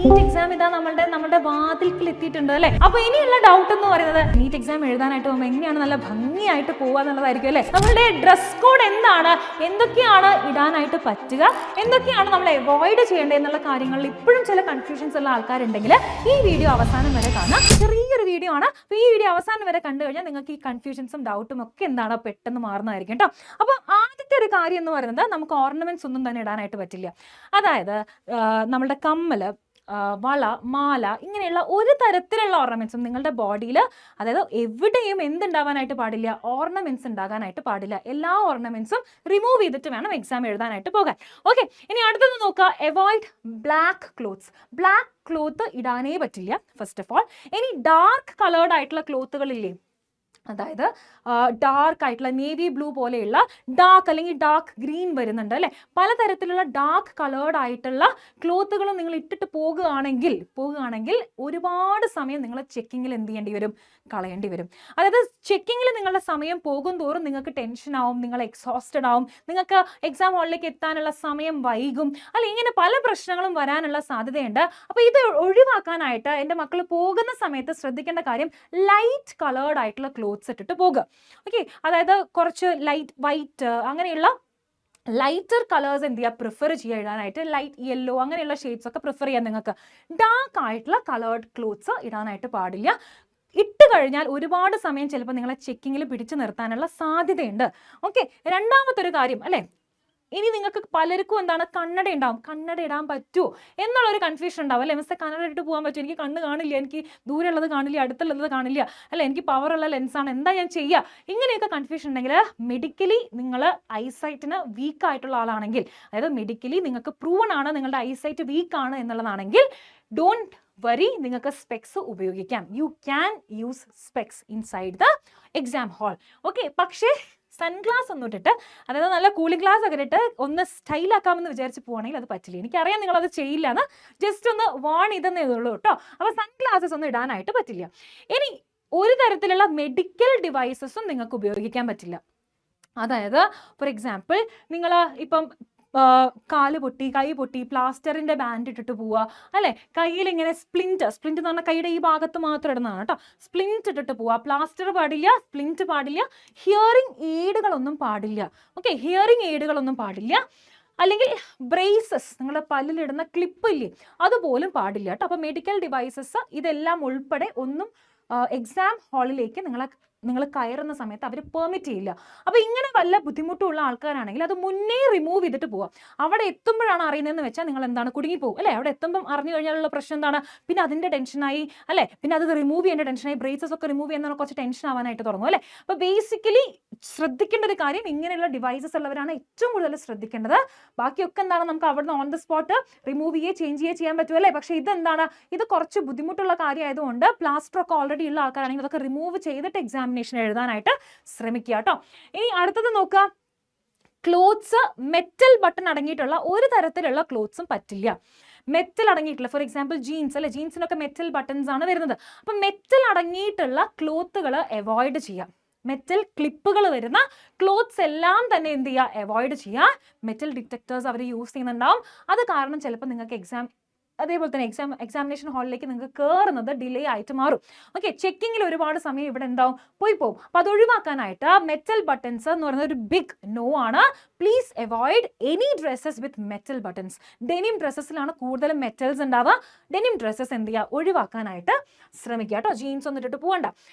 NEET exam ഇതാ നമ്മുടെ വാതിൽക്കൽ എത്തിയിട്ടുണ്ട് അല്ലേ. അപ്പൊ ഇനിയുള്ള ഡൗട്ട് എന്ന് പറയുന്നത് നീറ്റ് എക്സാം എഴുതാനായിട്ട് പോകുമ്പോൾ എങ്ങനെയാണ് നല്ല ഭംഗിയായിട്ട് പോവുക എന്നുള്ളതായിരിക്കും അല്ലേ. നമ്മുടെ ഡ്രസ് കോഡ് എന്താണ്, എന്തൊക്കെയാണ് ഇടാനായിട്ട് പറ്റുക, എന്തൊക്കെയാണ് നമ്മൾ അവോയ്ഡ് ചെയ്യേണ്ടത് എന്നുള്ള കാര്യങ്ങളിൽ ഇപ്പോഴും ചില കൺഫ്യൂഷൻസ് ഉള്ള ആൾക്കാരുണ്ടെങ്കിൽ ഈ വീഡിയോ അവസാനം വരെ കാണാം. ചെറിയൊരു വീഡിയോ ആണ്. അപ്പോൾ ഈ വീഡിയോ അവസാനം വരെ കണ്ടു കഴിഞ്ഞാൽ നിങ്ങൾക്ക് ഈ കൺഫ്യൂഷൻസും ഡൗട്ടും ഒക്കെ എന്താണ് പെട്ടെന്ന് മാറുന്നതായിരിക്കും കേട്ടോ. അപ്പോൾ ആദ്യത്തെ ഒരു കാര്യം എന്ന് പറയുന്നത് നമുക്ക് ഓർണമെന്റ്സ് ഒന്നും തന്നെ ഇടാനായിട്ട് പറ്റില്ല. അതായത് നമ്മളുടെ കമ്മല്, വള, മാല, ഇങ്ങനെയുള്ള ഒരു തരത്തിലുള്ള ഓർണമെന്റ്സും നിങ്ങളുടെ ബോഡിയിൽ, അതായത് എവിടെയും എന്തുണ്ടാവാനായിട്ട് പാടില്ല, ഓർണമെന്റ്സ് ഉണ്ടാകാനായിട്ട് പാടില്ല. എല്ലാ ഓർണമെന്റ്സും റിമൂവ് ചെയ്തിട്ട് വേണം എക്സാം എഴുതാനായിട്ട് പോകാൻ. ഓക്കെ, ഇനി അടുത്തത് നോക്കുക, avoid black clothes. Black cloth ഇടാനേ പറ്റില്ല ഫസ്റ്റ് ഓഫ് ഓൾ. ഇനി ഡാർക്ക് കളേർഡ് ആയിട്ടുള്ള ക്ലോത്തുകളില്ലേ, അതായത് ഡാർക്ക് ആയിട്ടുള്ള നേവി ബ്ലൂ പോലെയുള്ള ഡാർക്ക് അല്ലെങ്കിൽ ഡാർക്ക് ഗ്രീൻ വരുന്നുണ്ട് അല്ലേ, പലതരത്തിലുള്ള ഡാർക്ക് കളേർഡ് ആയിട്ടുള്ള ക്ലോത്തുകളും നിങ്ങൾ ഇട്ടിട്ട് പോകുകയാണെങ്കിൽ ഒരുപാട് സമയം നിങ്ങൾ ചെക്കിങ്ങിൽ എന്ത് ചെയ്യേണ്ടി വരും, കളയേണ്ടി വരും. അതായത് ചെക്കിങ്ങിൽ നിങ്ങളുടെ സമയം പോകും തോറും നിങ്ങൾക്ക് ടെൻഷൻ ആവും, നിങ്ങൾ എക്സോസ്റ്റഡ് ആവും, നിങ്ങൾക്ക് എക്സാം ഹാളിലേക്ക് എത്താനുള്ള സമയം വൈകും അല്ലെ, ഇങ്ങനെ പല പ്രശ്നങ്ങളും വരാനുള്ള സാധ്യതയുണ്ട്. അപ്പോൾ ഇത് ഒഴിവാക്കാനായിട്ട് എൻ്റെ മക്കൾ പോകുന്ന സമയത്ത് ശ്രദ്ധിക്കേണ്ട കാര്യം ലൈറ്റ് കളേർഡ് ആയിട്ടുള്ള ക്ലോത്ത്സ് ഇട്ടിട്ട് പോകുക. ഓക്കെ, അതായത് കുറച്ച് ലൈറ്റ് വൈറ്റ് അങ്ങനെയുള്ള ലൈറ്റർ കളേഴ്സ് എന്ത് ചെയ്യുക, പ്രിഫർ ചെയ്യുക ഇടാനായിട്ട്. ലൈറ്റ് യെല്ലോ അങ്ങനെയുള്ള ഷെയ്ഡ്സ് ഒക്കെ പ്രിഫർ ചെയ്യാം നിങ്ങൾക്ക്. ഡാർക്ക് ആയിട്ടുള്ള കളേർഡ് ക്ലോത്ത്സ് ഇടാനായിട്ട് പാടില്ല. ഇട്ട് കഴിഞ്ഞാൽ ഒരുപാട് സമയം ചിലപ്പോൾ നിങ്ങളെ ചെക്കിങ്ങിൽ പിടിച്ചു നിർത്താനുള്ള സാധ്യതയുണ്ട്. ഓക്കെ, രണ്ടാമത്തെ ഒരു കാര്യം അല്ലേ, ഇനി നിങ്ങൾക്ക് പലർക്കും എന്താണ് കണ്ണട ഉണ്ടാവും. കണ്ണട ഇടാൻ പറ്റുമോ എന്നുള്ളൊരു കൺഫ്യൂഷൻ ഉണ്ടാവും അല്ലേ. മിസ്സേ കണ്ണട ഇട്ട് പോകാൻ പറ്റുമോ, എനിക്ക് കണ്ണ് കാണില്ല, എനിക്ക് ദൂരെയുള്ളത് കാണില്ല, അടുത്തുള്ളത് കാണില്ല അല്ലെ, എനിക്ക് പവറുള്ള ലെൻസാണ്, എന്താ ഞാൻ ചെയ്യുക, ഇങ്ങനെയൊക്കെ കൺഫ്യൂഷൻ ഉണ്ടെങ്കിൽ മെഡിക്കലി നിങ്ങൾ ഐസൈറ്റിന് വീക്ക് ആയിട്ടുള്ള ആളാണെങ്കിൽ, അതായത് മെഡിക്കലി നിങ്ങൾക്ക് പ്രൂവൺ ആണ് നിങ്ങളുടെ ഐസൈറ്റ് വീക്ക് ആണ് എന്നുള്ളതാണെങ്കിൽ ഡോണ്ട് വരി, നിങ്ങൾക്ക് സ്പെക്സ് ഉപയോഗിക്കാം. You can use specs inside the exam hall. Okay, പക്ഷേ സൺഗ്ലാസ് ഒന്നും ഇട്ടിട്ട്, അതായത് നല്ല കൂളിംഗ് ഗ്ലാസ് ഒക്കെ ഇട്ടിട്ട് ഒന്ന് സ്റ്റൈലാക്കാമെന്ന് വിചാരിച്ച് പോവാണെങ്കിൽ അത് പറ്റില്ല. എനിക്കറിയാം നിങ്ങളത് ചെയ്യില്ല എന്ന്, ജസ്റ്റ് ഒന്ന് വാൺ ചെയ്തെന്നേ ഉള്ളൂ കേട്ടോ. അപ്പോൾ സൺഗ്ലാസസ് ഒന്നും ഇടാനായിട്ട് പറ്റില്ല. ഇനി ഒരു തരത്തിലുള്ള മെഡിക്കൽ ഡിവൈസസും നിങ്ങൾക്ക് ഉപയോഗിക്കാൻ പറ്റില്ല. അതായത് ഫോർ എക്സാമ്പിൾ നിങ്ങൾ ഇപ്പം കാല് പൊട്ടി, കൈ പൊട്ടി, പ്ലാസ്റ്ററിന്റെ ബാൻഡ് ഇട്ടിട്ട് പോവുക അല്ലെ, കയ്യിൽ ഇങ്ങനെ സ്പ്ലിന്റ് എന്ന് പറഞ്ഞാൽ കൈയുടെ ഈ ഭാഗത്ത് മാത്രം ഇടുന്നതാണ് കേട്ടോ. സ്പ്ലിന്റ് ഇട്ടിട്ട് പോവുക, പ്ലാസ്റ്റർ പാടില്ല, സ്പ്ലിന്റ് പാടില്ല, ഹിയറിംഗ് എയ്ഡുകളൊന്നും പാടില്ല. ഓക്കെ, ഹിയറിംഗ് എയ്ഡുകളൊന്നും പാടില്ല. അല്ലെങ്കിൽ ബ്രേസസ്, നിങ്ങളുടെ പല്ലിലിടുന്ന ക്ലിപ്പ് ഇല്ലേ, അതുപോലും പാടില്ല കേട്ടോ. അപ്പോൾ മെഡിക്കൽ ഡിവൈസസ് ഇതെല്ലാം ഉൾപ്പെടെ ഒന്നും എക്സാം ഹാളിലേക്ക് നിങ്ങൾ കയറുന്ന സമയത്ത് അവർ പെർമിറ്റ് ചെയ്യില്ല. അപ്പോൾ ഇങ്ങനെ വല്ല ബുദ്ധിമുട്ടുള്ള ആൾക്കാരാണെങ്കിൽ അത് മുന്നേ റിമൂവ് ചെയ്തിട്ട് പോവാം. അവിടെ എത്തുമ്പോഴാണ് അറിയുന്നതെന്ന് വെച്ചാൽ നിങ്ങൾ എന്താണ് കുടുങ്ങിപ്പോകും അല്ലേ. അവിടെ എത്തുമ്പം അറിഞ്ഞു കഴിഞ്ഞാലുള്ള പ്രശ്നം എന്താണ്, പിന്നെ അതിൻ്റെ ടെൻഷനായി അല്ലേ, പിന്നെ അത് റിമൂവ് ചെയ്യേണ്ട ടെൻഷനായി, ബ്രേസസ് ഒക്കെ റിമൂവ് ചെയ്യുന്ന കുറച്ച് ടെൻഷൻ ആവാനായിട്ട് തുടങ്ങും അല്ലേ. അപ്പോൾ ബേസിക്കലി ശ്രദ്ധിക്കേണ്ട ഒരു കാര്യം, ഇങ്ങനെയുള്ള ഡിവൈസസ് ഉള്ളവരാണ് ഏറ്റവും കൂടുതൽ ശ്രദ്ധിക്കേണ്ടത്. ബാക്കിയൊക്കെ എന്താണ്, നമുക്ക് അവിടുന്ന് on the spot remove change ചെയ്യാൻ പറ്റും അല്ലേ. പക്ഷേ ഇതെന്താണ്, ഇത് കുറച്ച് ബുദ്ധിമുട്ടുള്ള കാര്യമായതുകൊണ്ട് പ്ലാസ്റ്റർ ഒക്കെ ഓൾറെഡി ഉള്ള ആൾക്കാരാണെങ്കിൽ അതൊക്കെ റിമൂവ് ചെയ്തിട്ട് എക്സാമിനേഷൻ എഴുതാനായിട്ട് ശ്രമിക്കുക കേട്ടോ. ഇനി അടുത്തത് നോക്കുക, ക്ലോത്ത്സ് മെറ്റൽ ബട്ടൺ അടങ്ങിയിട്ടുള്ള ഒരു തരത്തിലുള്ള ക്ലോത്ത്സും പറ്റില്ല. മെറ്റൽ അടങ്ങിയിട്ടുള്ള, ഫോർ എക്സാമ്പിൾ ജീൻസ് അല്ലെ, ജീൻസിനൊക്കെ മെറ്റൽ ബട്ടൺസ് ആണ് വരുന്നത്. അപ്പം മെറ്റൽ അടങ്ങിയിട്ടുള്ള ക്ലോത്തുകൾ അവോയ്ഡ് ചെയ്യാം. മെറ്റൽ ക്ലിപ്പുകൾ വരുന്ന ക്ലോത്ത്സ് എല്ലാം തന്നെ എന്ത് ചെയ്യുക, അവോയ്ഡ് ചെയ്യുക. മെറ്റൽ ഡിറ്റക്ടേഴ്സ് അവർ യൂസ് ചെയ്യുന്നുണ്ടാവും. അത് കാരണം ചിലപ്പോൾ നിങ്ങൾക്ക് അതേപോലെ തന്നെ എക്സാമിനേഷൻ ഹാളിലേക്ക് നിങ്ങൾക്ക് കയറുന്നത് ഡിലേ ആയിട്ട് മാറും. ഓക്കെ, ചെക്കിങ്ങിൽ ഒരുപാട് സമയം ഇവിടെ ഉണ്ടാവും, പോയി പോകും. അപ്പോൾ അത് ഒഴിവാക്കാനായിട്ട് മെറ്റൽ ബട്ടൺസ് എന്ന് പറയുന്നത് ഒരു ബിഗ് നോ ആണ്. Please avoid any dresses with metal buttons. Denim ഡ്രസ്സസിലാണ് കൂടുതലും മെറ്റൽസ് ഉണ്ടാവുക. ഡെനിം ഡ്രസ്സസ് എന്ത് ചെയ്യുക, ഒഴിവാക്കാനായിട്ട് ശ്രമിക്കുക കേട്ടോ. ജീൻസ് ഒന്നും ഇട്ടിട്ട് പോകണ്ട.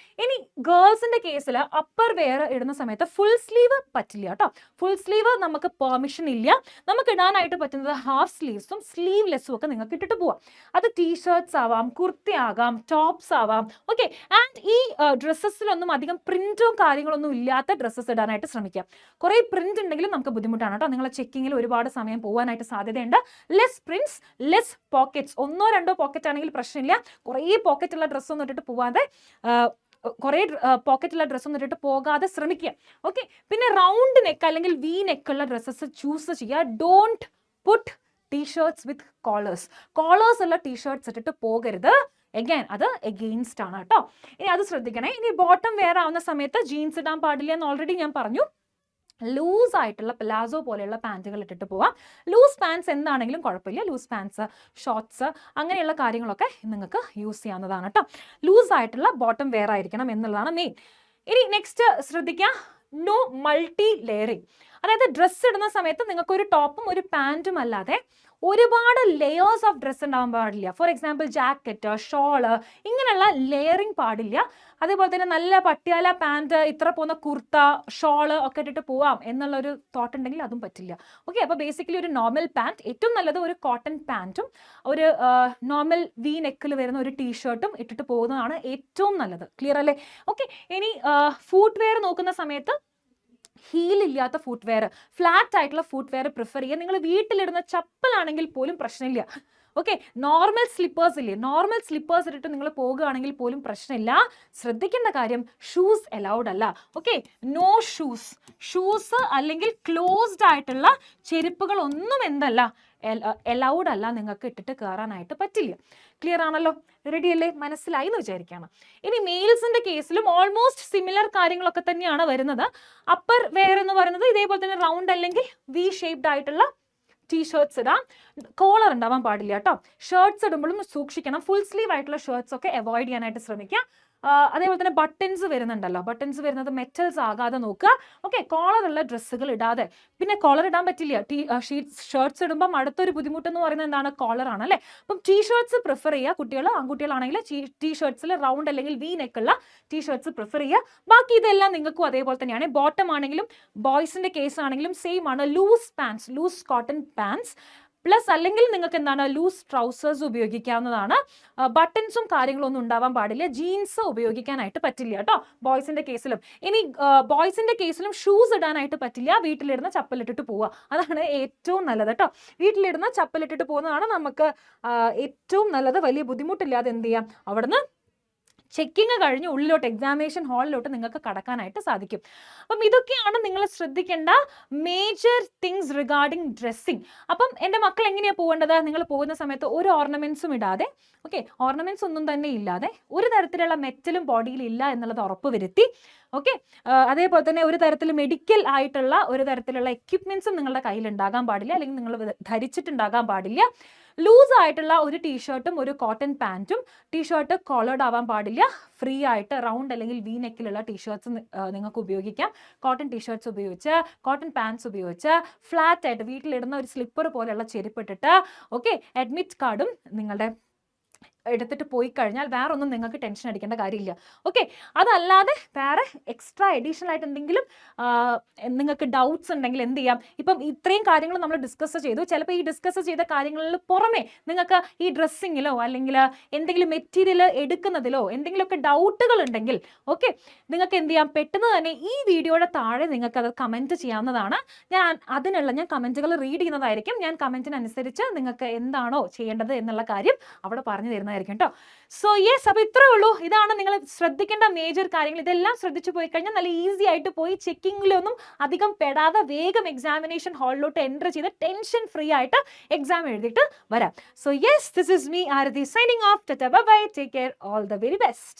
ഇനി ഗേൾസിന്റെ കേസിൽ അപ്പർ വെയർ ഇടുന്ന സമയത്ത് ഫുൾ സ്ലീവ് പറ്റില്ല കേട്ടോ. ഫുൾ സ്ലീവ് നമുക്ക് പെർമിഷൻ ഇല്ല. നമുക്ക് ഇടാനായിട്ട് പറ്റുന്നത് ഹാഫ് സ്ലീവ്സും സ്ലീവ്ലെസ്സും ഒക്കെ നിങ്ങൾക്ക് ഇട്ടിട്ട് പോവാം. അത് ടീഷർട്ട്സ് ആവാം, കുർത്തി ആകാം, ടോപ്സ് ആവാം. ഓക്കെ, ആൻഡ് ഈ ഡ്രസ്സസിലൊന്നും അധികം പ്രിന്റും കാര്യങ്ങളൊന്നും ഇല്ലാത്ത ഡ്രസ്സസ് ഇടാനായിട്ട് ശ്രമിക്കാം. കുറേ പ്രിന്റ് ഉണ്ടെങ്കിലും നമുക്ക് ബുദ്ധിമുട്ടാണ് കേട്ടോ. നിങ്ങളെ ചെക്കിങ്ങിൽ ഒരുപാട് സമയം പോകാനായിട്ട് സാധ്യതയുണ്ട്. Less prints, less pockets. 1-2 pocket ആണെങ്കിൽ പ്രശ്നമില്ല. കുറേ പോക്കറ്റുള്ള ഡ്രസ്സൊന്നും ഇട്ടിട്ട് പോവാതെ, കുറേ പോക്കറ്റുള്ള ഡ്രസ്സൊന്നും ഇട്ടിട്ട് പോകാതെ ശ്രമിക്കുക. ഓക്കെ, പിന്നെ റൗണ്ട് നെക്ക് അല്ലെങ്കിൽ വി നെക്കുള്ള ഡ്രസ്സസ് ചൂസ് ചെയ്യുക. Don't put t shirts with callers ഉള്ള ടീഷർട്ട്സ് ഇട്ടിട്ട് പോകരുത്. എഗൈൻ അത് എഗെയിൻസ്റ്റ് ആണ് കേട്ടോ. ഇനി അത് ശ്രദ്ധിക്കണേ. ഇനി ബോട്ടം വെയർ ആവുന്ന സമയത്ത് ജീൻസ് ഇടാൻ പാടില്ല എന്ന് ഓൾറെഡി ഞാൻ പറഞ്ഞു. ലൂസ് ആയിട്ടുള്ള പ്ലാസോ പോലെയുള്ള പാൻറ്റുകൾ ഇട്ടിട്ട് പോവാം. ലൂസ് പാൻസ് എന്താണെങ്കിലും കുഴപ്പമില്ല. ലൂസ് പാൻസ്, ഷോർട്ട്സ് അങ്ങനെയുള്ള കാര്യങ്ങളൊക്കെ നിങ്ങൾക്ക് യൂസ് ചെയ്യാവുന്നതാണ് കേട്ടോ. ലൂസ് ആയിട്ടുള്ള ബോട്ടം വെയർ ആയിരിക്കണം എന്നുള്ളതാണ് മെയിൻ. ഇനി നെക്സ്റ്റ് ശ്രദ്ധിക്കുക, നോ മൾട്ടി ലെയറിങ്. അതായത് ഡ്രസ്സ് ഇടുന്ന സമയത്ത് നിങ്ങൾക്ക് ഒരു ടോപ്പും ഒരു പാൻറ്റും അല്ലാതെ ഒരുപാട് ലെയേഴ്സ് ഓഫ് ഡ്രസ്സ് ഉണ്ടാവാൻ പാടില്ല. ഫോർ എക്സാമ്പിൾ ജാക്കറ്റ്, ഷോള്, ഇങ്ങനെയുള്ള ലെയറിങ് പാടില്ല. അതേപോലെ തന്നെ നല്ല പട്ടിയാല പാൻറ്റ്, ഇത്ര പോകുന്ന കുർത്ത, ഷോള് ഒക്കെ ഇട്ടിട്ട് പോവാം എന്നുള്ളൊരു തോട്ട് ഉണ്ടെങ്കിൽ അതും പറ്റില്ല. ഓക്കെ, അപ്പോൾ ബേസിക്കലി ഒരു നോർമൽ പാൻറ്റ്, ഏറ്റവും നല്ലത് ഒരു കോട്ടൺ പാൻറ്റും ഒരു നോർമൽ വി നെക്കിൽ വരുന്ന ഒരു ടീഷർട്ടും ഇട്ടിട്ട് പോകുന്നതാണ് ഏറ്റവും നല്ലത്. ക്ലിയർ അല്ലേ? ഓക്കെ, ഇനി ഫുട് വെയർ നോക്കുന്ന സമയത്ത് ഹീൽ ഇല്ലാത്ത ഫുട് വെയർ, ഫ്ലാറ്റ് ആയിട്ടുള്ള ഫുട് വെയർ പ്രിഫർ ചെയ്യുക. നിങ്ങൾ വീട്ടിലിടുന്ന ചപ്പലാണെങ്കിൽ പോലും പ്രശ്നമില്ല. ഓക്കെ, നോർമൽ സ്ലിപ്പേഴ്സ് ഇല്ലേ, നോർമൽ സ്ലിപ്പേഴ്സ് ഇട്ടിട്ട് നിങ്ങൾ പോകുകയാണെങ്കിൽ പോലും പ്രശ്നമില്ല. ശ്രദ്ധിക്കേണ്ട കാര്യം ഷൂസ് അലൗഡ് അല്ല. Okay, no shoes. ഷൂസ് അല്ലെങ്കിൽ ക്ലോസ്ഡ് ആയിട്ടുള്ള ചെരുപ്പുകൾ ഒന്നും എന്തല്ല, അലൗഡ് അല്ല, നിങ്ങൾക്ക് ഇട്ടിട്ട് കയറാനായിട്ട് പറ്റില്ല. ക്ലിയർ ആണല്ലോ? റെഡി അല്ലേ? മനസ്സിലായി എന്ന് വിചാരിക്കുകയാണ്. ഇനി മെയിൽസിന്റെ കേസിലും ഓൾമോസ്റ്റ് സിമിലർ കാര്യങ്ങളൊക്കെ തന്നെയാണ് വരുന്നത്. അപ്പർ വെയർ എന്ന് പറയുന്നത് ഇതേപോലെ തന്നെ റൗണ്ട് അല്ലെങ്കിൽ വി ഷേപ്ഡ് ആയിട്ടുള്ള ടീഷർട്ട്സ് ഇടാം. കോളർ ഉണ്ടാവാൻ പാടില്ല കേട്ടോ. ഷർട്ട്സ് ഇടുമ്പോഴും സൂക്ഷിക്കണം. ഫുൾ സ്ലീവ് ആയിട്ടുള്ള ഷർട്ട്സ് ഒക്കെ അവോയ്ഡ് ചെയ്യാനായിട്ട് ശ്രമിക്കുക. അതേപോലെ തന്നെ ബട്ടൺസ് വരുന്നുണ്ടല്ലോ, ബട്ടൺസ് വരുന്നത് മെറ്റൽസ് ആകാതെ നോക്കുക. ഓക്കെ, കോളറുള്ള ഡ്രസ്സുകൾ ഇടാതെ. പിന്നെ കോളർ ഇടാൻ പറ്റില്ല. ഷർട്ട്സ് ഇടുമ്പം അടുത്തൊരു ബുദ്ധിമുട്ടെന്ന് പറയുന്നത് എന്താണ്? കോളറാണ് അല്ലേ? അപ്പം ടീഷർട്ട്സ് പ്രിഫർ ചെയ്യുക. കുട്ടികൾ, ആൺകുട്ടികളാണെങ്കിൽ ടീഷർട്ട്സിൽ റൗണ്ട് അല്ലെങ്കിൽ വി നെക്കുള്ള ടീഷർട്ട്സ് പ്രിഫർ ചെയ്യുക. ബാക്കി ഇതെല്ലാം നിങ്ങൾക്കും അതേപോലെ തന്നെയാണ്. ബോട്ടം ആണെങ്കിലും ബോയ്സിന്റെ കേസ് ആണെങ്കിലും സെയിം ആണ്. Loose pants, loose cotton pants plus അല്ലെങ്കിൽ നിങ്ങൾക്ക് എന്താണ് ലൂസ് ട്രൗസേഴ്സ് ഉപയോഗിക്കാവുന്നതാണ്. ബട്ടൺസും കാര്യങ്ങളും ഒന്നും ഉണ്ടാവാൻ പാടില്ല. ജീൻസ് ഉപയോഗിക്കാനായിട്ട് പറ്റില്ല കേട്ടോ ബോയ്സിന്റെ കേസിലും. ഇനി ബോയ്സിന്റെ കേസിലും ഷൂസ് ഇടാനായിട്ട് പറ്റില്ല. വീട്ടിലിടുന്ന ചപ്പലിട്ടിട്ട് പോവുക, അതാണ് ഏറ്റവും നല്ലത് കേട്ടോ. വീട്ടിലിടുന്ന ചപ്പലിട്ടിട്ട് പോകുന്നതാണ് നമുക്ക് ഏറ്റവും നല്ലത്. വലിയ ബുദ്ധിമുട്ടില്ലാതെ എന്ത് ചെയ്യാം, അവിടുന്ന് ചെക്കിങ് കഴിഞ്ഞ് ഉള്ളിലോട്ട് എക്സാമിനേഷൻ ഹാളിലോട്ട് നിങ്ങൾക്ക് കടക്കാനായിട്ട് സാധിക്കും. അപ്പം ഇതൊക്കെയാണ് നിങ്ങൾ ശ്രദ്ധിക്കേണ്ട മേജർ തിങ്സ് റിഗാർഡിങ് ഡ്രസ്സിങ്. അപ്പം എൻ്റെ മക്കൾ എങ്ങനെയാണ് പോകേണ്ടത്? നിങ്ങൾ പോകുന്ന സമയത്ത് ഒരു ഓർണമെന്റ്സും ഇടാതെ, ഓക്കെ, ഓർണമെന്റ്സ് ഒന്നും തന്നെ ഇല്ലാതെ, ഒരു തരത്തിലുള്ള മെറ്റലും ബോഡിയിൽ ഇല്ല എന്നുള്ളത് ഉറപ്പ് വരുത്തി. ഓക്കെ, അതേപോലെ തന്നെ ഒരു തരത്തിൽ മെഡിക്കൽ ആയിട്ടുള്ള ഒരു തരത്തിലുള്ള എക്യുപ്മെന്റ്സും നിങ്ങളുടെ കയ്യിൽ ഉണ്ടാകാൻ പാടില്ല, അല്ലെങ്കിൽ നിങ്ങൾ ധരിച്ചിട്ടുണ്ടാകാൻ പാടില്ല. ലൂസ് ആയിട്ടുള്ള ഒരു ടീഷർട്ടും ഒരു കോട്ടൺ പാൻറ്റും, ടീഷർട്ട് കോളേർഡ് ആവാൻ പാടില്ല. ഫ്രീ ആയിട്ട് റൗണ്ട് അല്ലെങ്കിൽ വി നെക്കിലുള്ള ടീഷർട്ട്സ് നിങ്ങൾക്ക് ഉപയോഗിക്കാം. കോട്ടൺ ടീഷർട്ട്സ് ഉപയോഗിച്ച്, കോട്ടൺ പാൻസ് ഉപയോഗിച്ച്, ഫ്ലാറ്റ് ആയിട്ട് വീട്ടിലിടുന്ന ഒരു സ്ലിപ്പർ പോലെയുള്ള ചെരുപ്പിട്ടിട്ട്, ഓക്കെ, അഡ്മിറ്റ് കാർഡും നിങ്ങളുടെ എടുത്തിട്ട് പോയി കഴിഞ്ഞാൽ വേറെ ഒന്നും നിങ്ങൾക്ക് ടെൻഷൻ അടിക്കേണ്ട കാര്യമില്ല. ഓക്കെ, അതല്ലാതെ വേറെ എക്സ്ട്രാ അഡീഷണൽ ആയിട്ട് എന്തെങ്കിലും നിങ്ങൾക്ക് ഡൗട്ട്സ് ഉണ്ടെങ്കിൽ എന്ത് ചെയ്യാം, ഇപ്പം ഇത്രയും കാര്യങ്ങൾ നമ്മൾ ഡിസ്കസ് ചെയ്തു. ചിലപ്പോൾ ഈ ഡിസ്കസ് ചെയ്ത കാര്യങ്ങളിൽ പുറമെ നിങ്ങൾക്ക് ഈ ഡ്രസ്സിങ്ങിലോ അല്ലെങ്കിൽ എന്തെങ്കിലും മെറ്റീരിയൽ എടുക്കുന്നതിലോ എന്തെങ്കിലുമൊക്കെ ഡൗട്ടുകൾ ഉണ്ടെങ്കിൽ ഓക്കെ, നിങ്ങൾക്ക് എന്ത് ചെയ്യാം, പെട്ടെന്ന് തന്നെ ഈ വീഡിയോയുടെ താഴെ നിങ്ങൾക്ക് അത് കമൻറ്റ് ചെയ്യാവുന്നതാണ്. ഞാൻ കമൻറ്റുകൾ റീഡ് ചെയ്യുന്നതായിരിക്കും. ഞാൻ കമൻറ്റിനനുസരിച്ച് നിങ്ങൾക്ക് എന്താണോ ചെയ്യേണ്ടത് എന്നുള്ള കാര്യം അവിടെ പറഞ്ഞു തരുന്നതായിരിക്കും കേട്ടോ. സോ യെസ്, അപ്പോൾ ഇത്രേ ഉള്ളൂ. ഇതാണ് നിങ്ങൾ ശ്രദ്ധിക്കേണ്ട മേജർ കാര്യങ്ങൾ. ഇതെല്ലാം ശ്രദ്ധിച്ചു പോയി കഴിഞ്ഞാൽ നല്ല ഈസി ആയിട്ട് പോയി ചെക്കിങ്ങിലൊന്നും അധികം പെടാതെ വേഗം എക്സാമിനേഷൻ ഹാളിലോട്ട് എൻ്റർ ചെയ്ത് ടെൻഷൻ ഫ്രീ ആയിട്ട് എക്സാം എഴുതിയിട്ട് വരാം. So yes, this is me Aarathi signing off. Tata, bye bye, take care, all the very best.